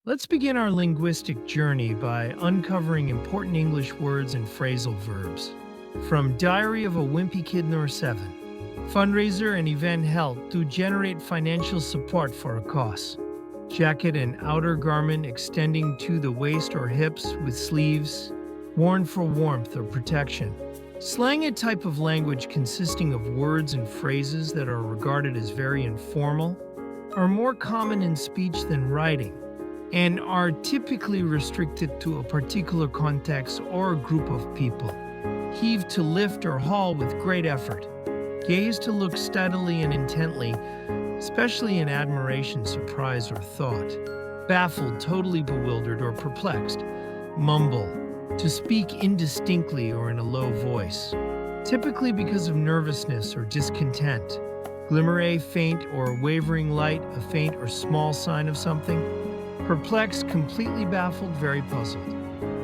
Let's begin our linguistic journey by uncovering important English words and phrasal verbs. From Diary of a Wimpy Kid No. 7. Fundraiser, an event held to generate financial support for a cause. Jacket and outer garment extending to the waist or hips with sleeves, worn for warmth or protection. Slang, a type of language consisting of words and phrases that are regarded as very informal, are more common in speech than writing, and are typically restricted to a particular context or a group of people. Heave, to lift or haul with great effort. Gaze, to look steadily and intently, especially in admiration, surprise, or thought. Baffled, totally bewildered or perplexed. Mumble, to speak indistinctly or in a low voice, typically because of nervousness or discontent. Glimmer, a faint or wavering light, a faint or small sign of something. Perplexed, completely baffled, very puzzled.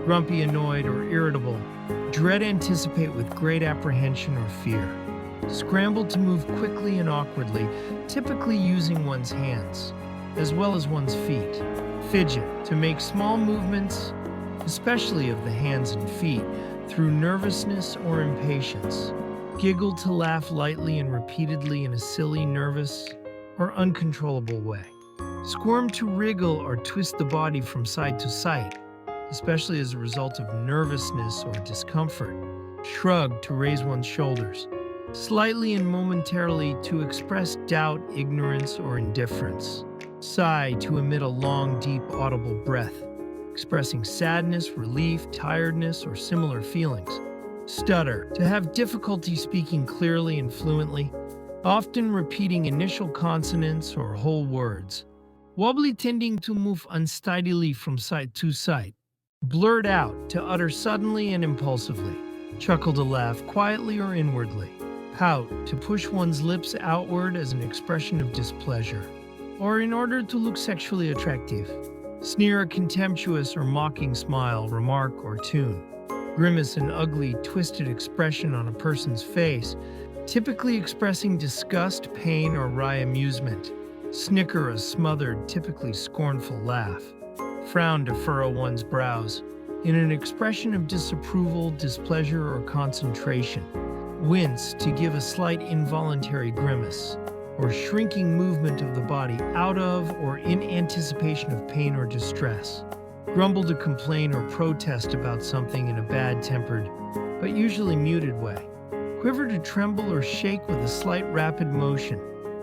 Grumpy, annoyed, or irritable. Dread, anticipate with great apprehension or fear. Scramble, to move quickly and awkwardly, typically using one's hands, as well as one's feet. Fidget, to make small movements, especially of the hands and feet, through nervousness or impatience. Giggle, to laugh lightly and repeatedly in a silly, nervous, or uncontrollable way. Squirm, to wriggle or twist the body from side to side, especially as a result of nervousness or discomfort. Shrug, to raise one's shoulders, slightly and momentarily to express doubt, ignorance, or indifference. Sigh, to emit a long, deep, audible breath, expressing sadness, relief, tiredness, or similar feelings. Stutter, to have difficulty speaking clearly and fluently, often repeating initial consonants or whole words. Wobbly, tending to move unsteadily from side to side. Blurt out, to utter suddenly and impulsively. Chuckle, to laugh quietly or inwardly. Pout, to push one's lips outward as an expression of displeasure, or in order to look sexually attractive. Sneer, a contemptuous or mocking smile, remark, or tune. Grimace, an ugly, twisted expression on a person's face, typically expressing disgust, pain, or wry amusement. Snicker, a smothered, typically scornful laugh. Frown, to furrow one's brows, in an expression of disapproval, displeasure, or concentration. Wince, to give a slight involuntary grimace, or shrinking movement of the body out of or in anticipation of pain or distress. Grumble, to complain or protest about something in a bad-tempered, but usually muted way. Quiver, to tremble or shake with a slight rapid motion.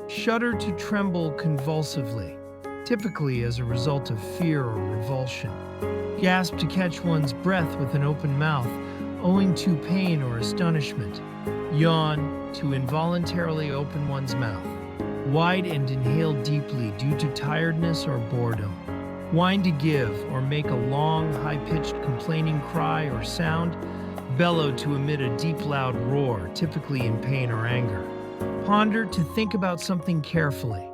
Shudder, to tremble convulsively, typically as a result of fear or revulsion. Gasp, to catch one's breath with an open mouth, owing to pain or astonishment. Yawn, to involuntarily open one's mouth wide and inhale deeply due to tiredness or boredom. Whine, to give or make a long, high-pitched complaining cry or sound. Bellow, to emit a deep, loud roar, typically in pain or anger. Ponder, to think about something carefully,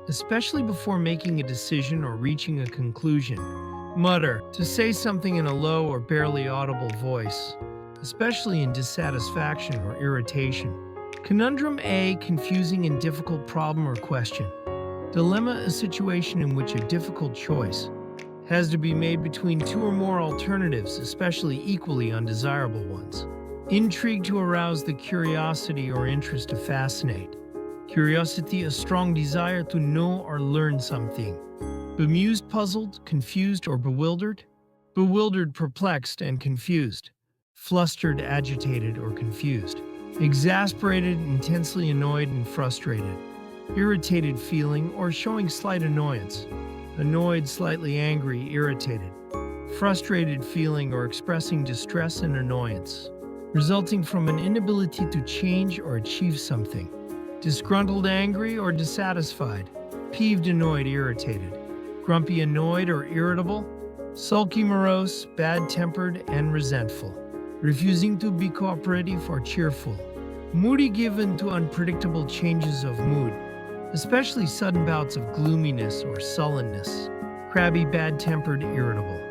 especially before making a decision or reaching a conclusion. Mutter, to say something in a low or barely audible voice, especially in dissatisfaction or irritation. Conundrum, a confusing and difficult problem or question. Dilemma, a situation in which a difficult choice has to be made between two or more alternatives, especially equally undesirable ones. Intrigue, to arouse the curiosity or interest, to fascinate. Curiosity, a strong desire to know or learn something. Bemused, puzzled, confused, or bewildered. Bewildered, perplexed, and confused. Flustered, agitated, or confused. Exasperated, intensely annoyed and frustrated. Irritated, feeling or showing slight annoyance. Annoyed, slightly angry, irritated. Frustrated, feeling or expressing distress and annoyance, resulting from an inability to change or achieve something. Disgruntled, angry, or dissatisfied. Peeved, annoyed, irritated. Grumpy, annoyed, or irritable. Sulky, morose, bad-tempered, and resentful. Refusing to be cooperative or cheerful. Moody, given to unpredictable changes of mood, especially sudden bouts of gloominess or sullenness. Crabby, bad-tempered, irritable.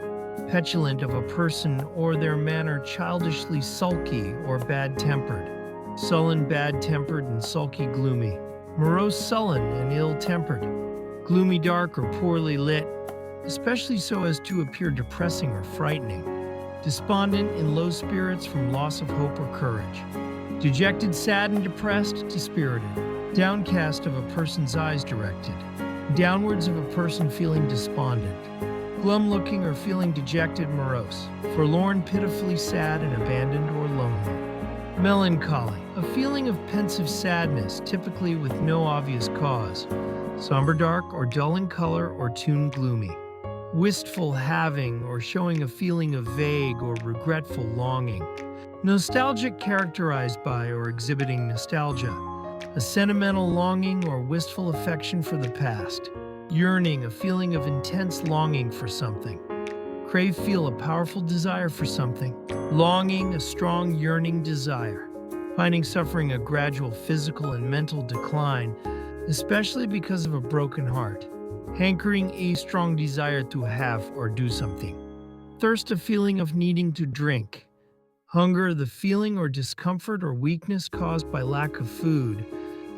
Petulant, of a person or their manner childishly sulky or bad-tempered. Sullen, bad-tempered, and sulky, gloomy. Morose, sullen, and ill-tempered. Gloomy, dark, or poorly lit. especially so as to appear depressing or frightening. Despondent, in low spirits from loss of hope or courage. Dejected, sad, and depressed, dispirited. Downcast, of a person's eyes directed. Downwards, of a person feeling despondent. Glum-looking or feeling dejected, morose. Forlorn, pitifully sad and abandoned or lonely. Melancholy, a feeling of pensive sadness, typically with no obvious cause. Somber, dark, or dull in color, or tune gloomy. Wistful, having or showing a feeling of vague or regretful longing. Nostalgic, characterized by or exhibiting nostalgia, a sentimental longing or wistful affection for the past. Yearning, a feeling of intense longing for something. Crave, feel a powerful desire for something. Longing, a strong yearning desire. Finding suffering a gradual physical and mental decline, especially because of a broken heart. Hankering, a strong desire to have or do something. Thirst, a feeling of needing to drink. Hunger, the feeling or discomfort or weakness caused by lack of food,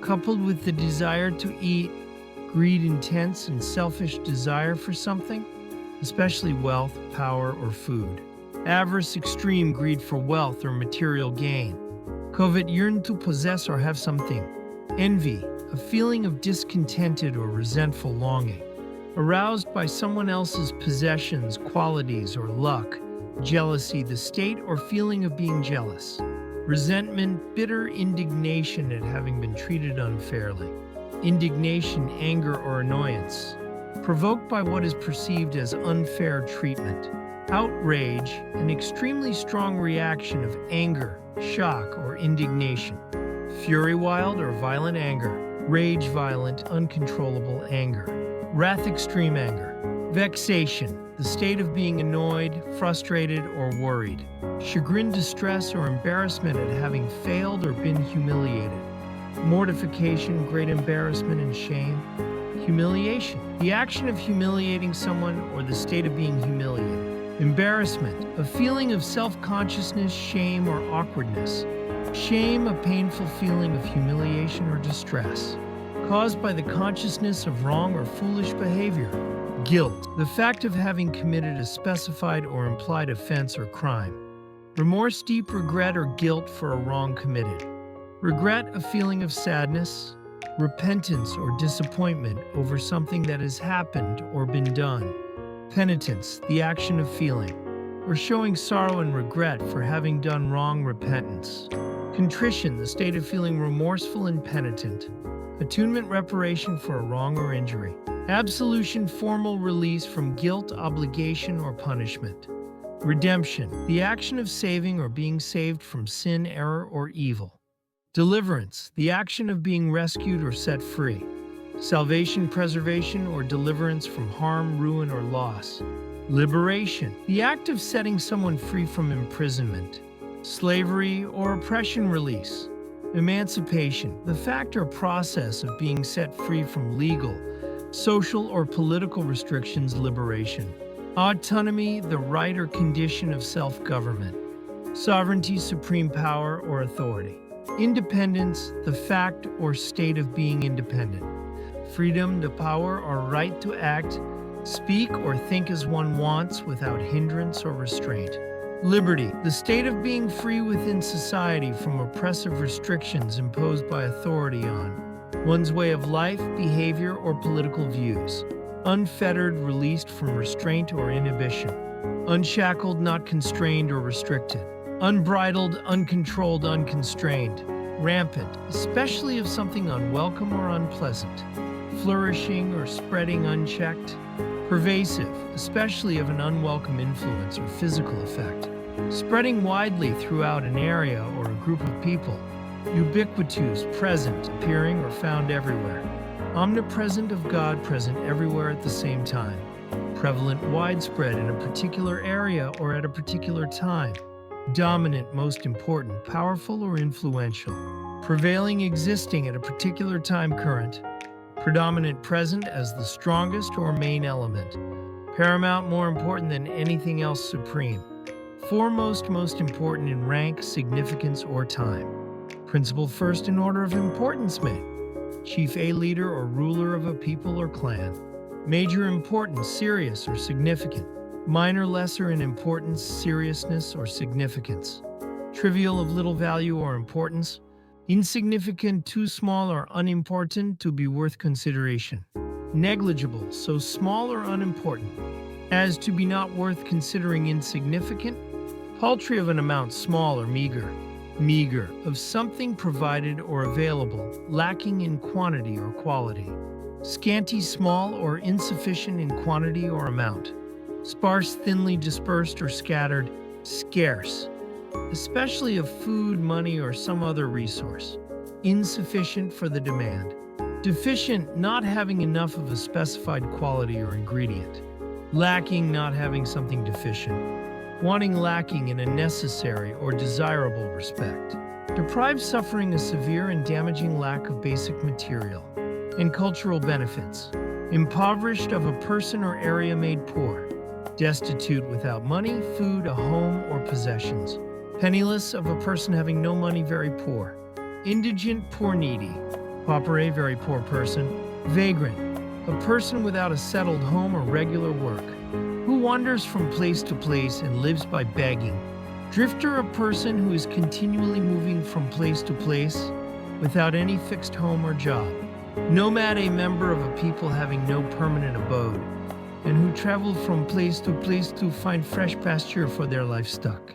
coupled with the desire to eat. Greed, intense and selfish desire for something, especially wealth, power, or food. Avarice, extreme greed for wealth or material gain. Covet, yearn to possess or have something. Envy, a feeling of discontented or resentful longing, aroused by someone else's possessions, qualities, or luck. Jealousy, the state or feeling of being jealous. Resentment, bitter indignation at having been treated unfairly. Indignation, anger, or annoyance, provoked by what is perceived as unfair treatment. Outrage, an extremely strong reaction of anger, shock, or indignation. Fury, wild or violent anger. Rage, violent, uncontrollable anger. Wrath, extreme anger. Vexation, the state of being annoyed, frustrated, or worried. Chagrin, distress, or embarrassment at having failed or been humiliated. Mortification, great embarrassment and shame. Humiliation, the action of humiliating someone or the state of being humiliated. Embarrassment, a feeling of self-consciousness, shame, or awkwardness. Shame, a painful feeling of humiliation or distress, caused by the consciousness of wrong or foolish behavior. Guilt, the fact of having committed a specified or implied offense or crime. Remorse, deep regret or guilt for a wrong committed. Regret, a feeling of sadness. Repentance or disappointment over something that has happened or been done. Penitence, the action of feeling or showing sorrow and regret for having done wrong. Repentance. Contrition, the state of feeling remorseful and penitent. Attunement, reparation for a wrong or injury. Absolution, formal release from guilt, obligation, or punishment. Redemption, the action of saving or being saved from sin, error, or evil. Deliverance, the action of being rescued or set free. Salvation, preservation, or deliverance from harm, ruin, or loss. Liberation, the act of setting someone free from imprisonment. Slavery or oppression, release. Emancipation, the fact or process of being set free from legal, social, or political restrictions. Liberation. Autonomy, the right or condition of self-government. Sovereignty, supreme power or authority. Independence, the fact or state of being independent. Freedom, the power or right to act, speak, or think as one wants without hindrance or restraint. Liberty, the state of being free within society from oppressive restrictions imposed by authority on one's way of life, behavior, or political views. Unfettered, released from restraint or inhibition. Unshackled, not constrained or restricted. Unbridled, uncontrolled, unconstrained. Rampant, especially of something unwelcome or unpleasant. Flourishing or spreading unchecked. Pervasive, especially of an unwelcome influence or physical effect. Spreading widely throughout an area or a group of people. Ubiquitous, present, appearing or found everywhere. Omnipresent, of God, present everywhere at the same time. Prevalent, widespread in a particular area or at a particular time. Dominant, most important, powerful, or influential. Prevailing, existing at a particular time. Current. Predominant, present as the strongest or main element. Paramount, more important than anything else. Supreme. Foremost, most important in rank, significance, or time. Principal, first in order of importance. Mate. Chief, a leader or ruler of a people or clan. Major importance, serious or significant. Minor, lesser in importance, seriousness or significance. Trivial, of little value or importance. Insignificant, too small or unimportant to be worth consideration. Negligible, so small or unimportant as to be not worth considering. Insignificant. Paltry, of an amount small or meager. Meager, of something provided or available, lacking in quantity or quality. Scanty, small or insufficient in quantity or amount. Sparse, thinly dispersed or scattered. Scarce, especially of food, money, or some other resource. Insufficient for the demand. Deficient, not having enough of a specified quality or ingredient. Lacking, not having something deficient. Wanting, lacking in a necessary or desirable respect. Deprived, suffering a severe and damaging lack of basic material and cultural benefits. Impoverished, of a person or area made poor. Destitute, without money, food, a home, or possessions. Penniless, of a person having no money, very poor. Indigent, poor, needy. Paupere, very poor person. Vagrant, a person without a settled home or regular work, who wanders from place to place and lives by begging. Drifter, a person who is continually moving from place to place without any fixed home or job. Nomad, a member of a people having no permanent abode and who travel from place to place to find fresh pasture for their livestock.